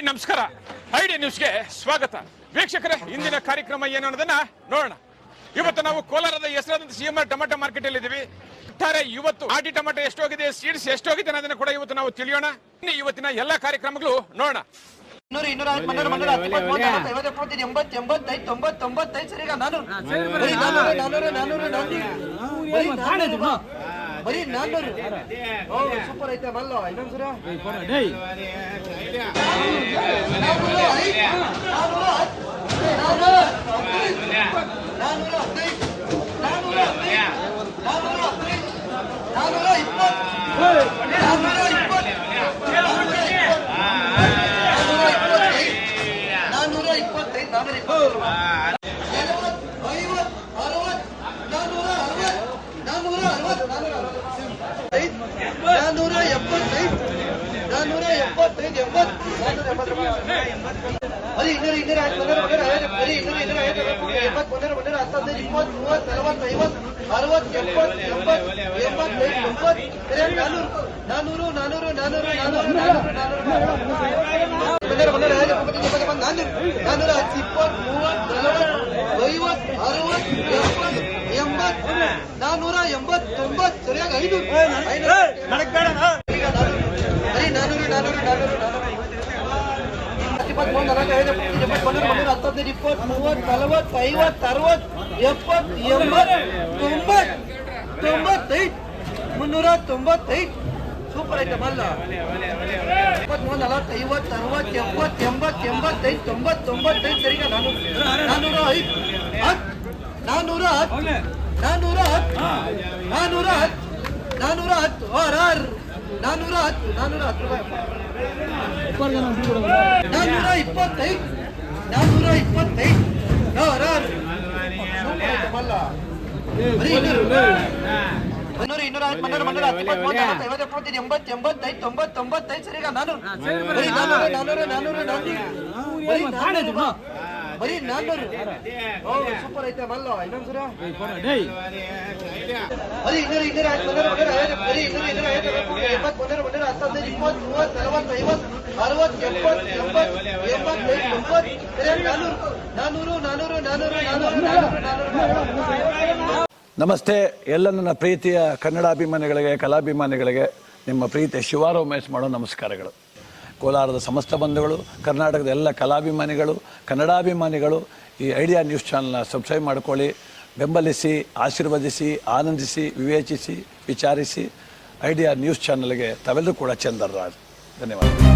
ನಮಸ್ಕಾರ. ಐಡಿಯಾ ನ್ಯೂಸ್ಗೆ ಸ್ವಾಗತ. ವೀಕ್ಷಕರೇ, ಇಂದಿನ ಕಾರ್ಯಕ್ರಮ ಏನು ಅನ್ನೋದನ್ನ ನೋಡೋಣ. ಇವತ್ತು ನಾವು ಕೋಲಾರದ ಹೆಸರಾದಂತ ಸಿಎಂಆರ್ ಟೊಮೆಟೊ ಮಾರ್ಕೆಟ್ ಅಲ್ಲಿ ಇದ್ದೀವಿ. ಇವತ್ತು ಆಟಿ ಟೊಮೆಟೊ ಎಷ್ಟೋಗಿದೆ, ಸೀಡ್ಸ್ ಎಷ್ಟೋಗಿದೆ ಅನ್ನೋದನ್ನ ಕೂಡ ಇವತ್ತು ನಾವು ತಿಳಿಯೋಣ. ಇವತ್ತಿನ ಎಲ್ಲಾ ಕಾರ್ಯಕ್ರಮಗಳು ನೋಡೋಣ. ಬರೀ 400 ಸೂಪರ್ ಐತೆ ಮಲ್ಲ ಇನ್ನೊಂದ್ಸರ ಸೂಪರ್ ಐತೆ ಮಲ್ಲ 400 ನಮಸ್ತೆ. ಎಲ್ಲ ನನ್ನ ಪ್ರೀತಿಯ ಕನ್ನಡಾಭಿಮಾನಿಗಳಿಗೆ, ಕಲಾಭಿಮಾನಿಗಳಿಗೆ ನಿಮ್ಮ ಪ್ರೀತಿಯ ಶಿವಾರ ಉಮೇಶ್ ಮಾಡೋ ನಮಸ್ಕಾರಗಳು. ಕೋಲಾರದ ಸಮಸ್ತ ಬಂಧುಗಳು, ಕರ್ನಾಟಕದ ಎಲ್ಲ ಕಲಾಭಿಮಾನಿಗಳು, ಕನ್ನಡಾಭಿಮಾನಿಗಳು ಈ ಐಡಿಯಾ ನ್ಯೂಸ್ ಚಾನಲ್ನ ಸಬ್ಸ್ಕ್ರೈಬ್ ಮಾಡ್ಕೊಳ್ಳಿ, ಬೆಂಬಲಿಸಿ, ಆಶೀರ್ವದಿಸಿ, ಆನಂದಿಸಿ, ವಿವೇಚಿಸಿ, ವಿಚಾರಿಸಿ. ಐಡಿಯಾ ನ್ಯೂಸ್ ಚಾನಲ್ಗೆ ತಾವೆಲ್ಲರೂ ಕೂಡ ಚಂದರ್ರಾಜ್. ಧನ್ಯವಾದ.